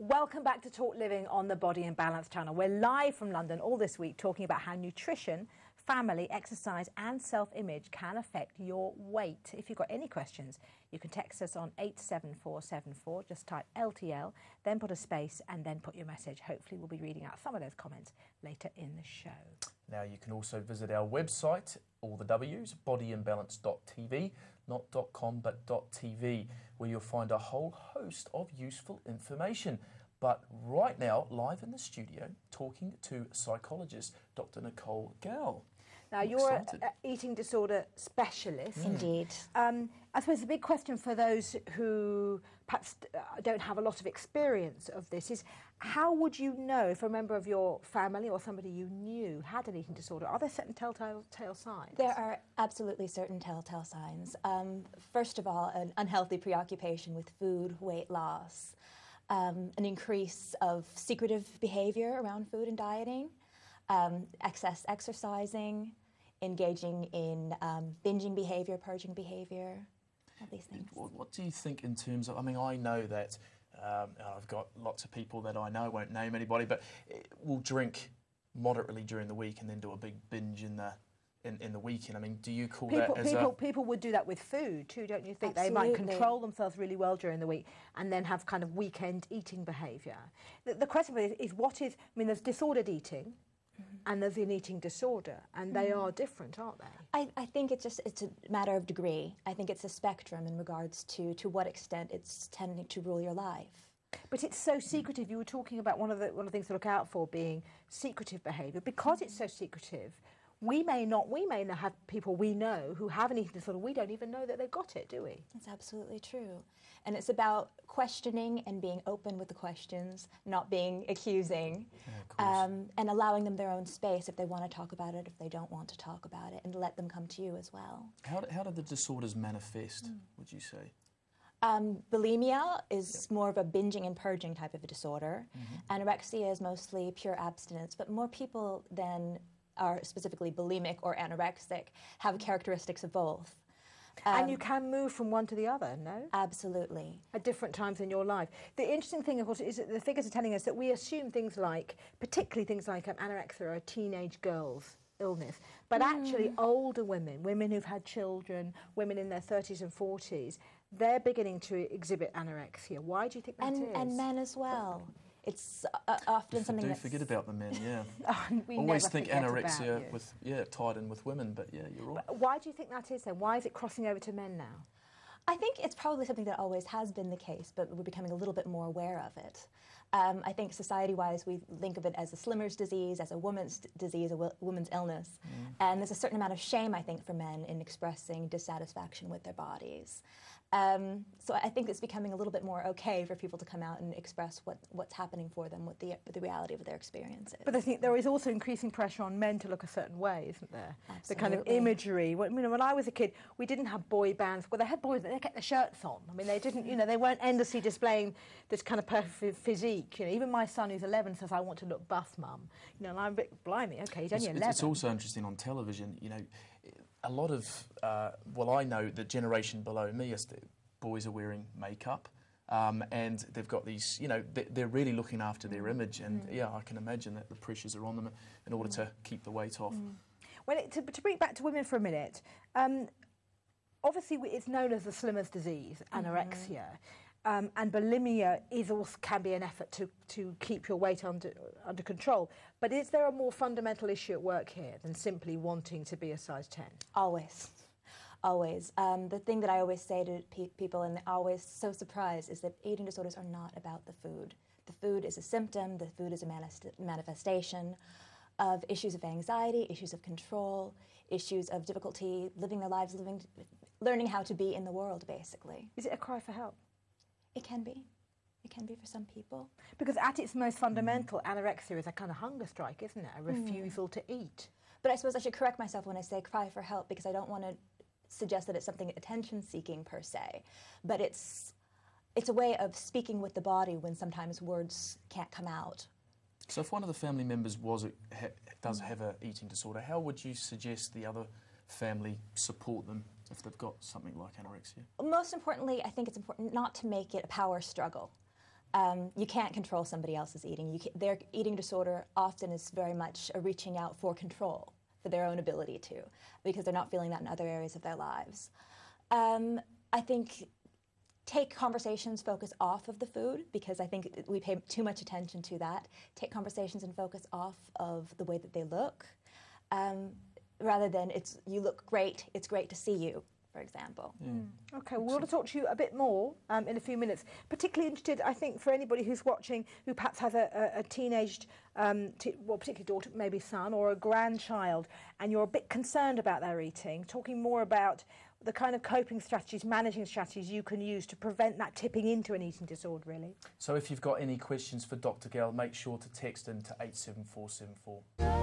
Welcome back to Talk Living on the Body and Balance channel. We're live from London all this week talking about how nutrition, family, exercise and self-image can affect your weight. If you've got any questions, you can text us on 87474. Just type LTL, then put a space and then put your message. Hopefully we'll be reading out some of those comments later in the show. Now you can also visit our website, all the W's, bodyandbalance.tv, not .com but .tv, where you'll find a whole host of useful information. But right now, live in the studio, talking to psychologist Dr. Nicole Gehl. Now, you're an eating disorder specialist. Indeed. I suppose the big question for those who perhaps don't have a lot of experience of this is, how would you know if a member of your family or somebody you knew had an eating disorder? Are there certain telltale signs? There are absolutely certain telltale signs. First of all, an unhealthy preoccupation with food, weight loss, an increase of secretive behavior around food and dieting, excess exercising, engaging in binging behavior, purging behavior, all these things. What do you think in terms of, I mean, I know that I've got lots of people that I know, I won't name anybody, but will drink moderately during the week and then do a big binge in the weekend. I mean, do you call that as people would do that with food too, don't you think? Absolutely. They might control themselves really well during the week and then have kind of weekend eating behaviour. The question is what is, I mean, there's disordered eating, and there's an eating disorder, and they are different, aren't they? I think it's a matter of degree. I think it's a spectrum in regards to what extent it's tending to rule your life. But it's so secretive. You were talking about one of the things to look out for being secretive behaviour. Because it's so secretive, we may not have people we know who have an eating disorder. We don't even know that they've got it, do we? That's absolutely true. And it's about questioning and being open with the questions, not being accusing, and allowing them their own space if they want to talk about it, if they don't want to talk about it, and let them come to you as well. How do the disorders manifest, would you say? Bulimia is more of a binging and purging type of a disorder. Anorexia is mostly pure abstinence, but more people than are specifically bulimic or anorexic have characteristics of both. And you can move from one to the other, no? Absolutely. At different times in your life. The interesting thing, of course, is that the figures are telling us that we assume things like, particularly things like anorexia are a teenage girl's illness, but actually older women, women who've had children, women in their 30s and 40s, they're beginning to exhibit anorexia. Why do you think that is? And men as well. It's often something that's... forget about the men, yeah. We always never think forget anorexia about with, tied in with women, but yeah, you're right. But why do you think that is then? Why is it crossing over to men now? I think it's probably something that always has been the case, but we're becoming a little bit more aware of it. I think society-wise, we think of it as a slimmer's disease, as a woman's disease, a woman's illness. And there's a certain amount of shame, I think, for men in expressing dissatisfaction with their bodies. So I think it's becoming a little bit more okay for people to come out and express what's happening for them, what the reality of their experience is. But I think there is also increasing pressure on men to look a certain way, isn't there? Absolutely. The kind of imagery. When I was a kid, we didn't have boy bands. Well, they had boys, they kept their shirts on. I mean, they didn't, they weren't endlessly displaying this kind of perfect physique. Even my son, who's 11, says, "I want to look buff, mum." And I'm a bit, blimey, okay, he's only 11. It's also interesting on television, a lot of, well, I know the generation below me, boys are wearing makeup, and they've got these, they're really looking after their image, and yeah, I can imagine that the pressures are on them in order to keep the weight off. Well, to bring it back to women for a minute, obviously it's known as the slimmer's disease, anorexia, and bulimia can be an effort to keep your weight under control. But is there a more fundamental issue at work here than simply wanting to be a size 10? Always. Always. The thing that I always say to people, and they're always so surprised, is that eating disorders are not about the food. The food is a symptom, the food is a manifestation of issues of anxiety, issues of control, issues of difficulty living their lives, learning how to be in the world, basically. Is it a cry for help? It can be. It can be for some people. Because at its most fundamental, anorexia is a kind of hunger strike, isn't it? A refusal to eat. But I suppose I should correct myself when I say cry for help, because I don't want to suggest that it's something attention-seeking per se. But it's a way of speaking with the body when sometimes words can't come out. So if one of the family members does have an eating disorder, how would you suggest the other family support them if they've got something like anorexia? Most importantly, I think it's important not to make it a power struggle. You can't control somebody else's eating. Their eating disorder often is very much a reaching out for control, for their own ability to, because they're not feeling that in other areas of their lives. I think take conversations, focus off of the food, because I think we pay too much attention to that. Take conversations and focus off of the way that they look, rather than you look great, it's great to see you, for example. Okay, we're going to talk to you a bit more in a few minutes. Particularly interested, I think, for anybody who's watching who perhaps has a teenaged, particularly daughter, maybe son, or a grandchild, and you're a bit concerned about their eating, talking more about the kind of coping strategies, managing strategies you can use to prevent that tipping into an eating disorder, really. So if you've got any questions for Dr. Gehl, make sure to text in to 87474.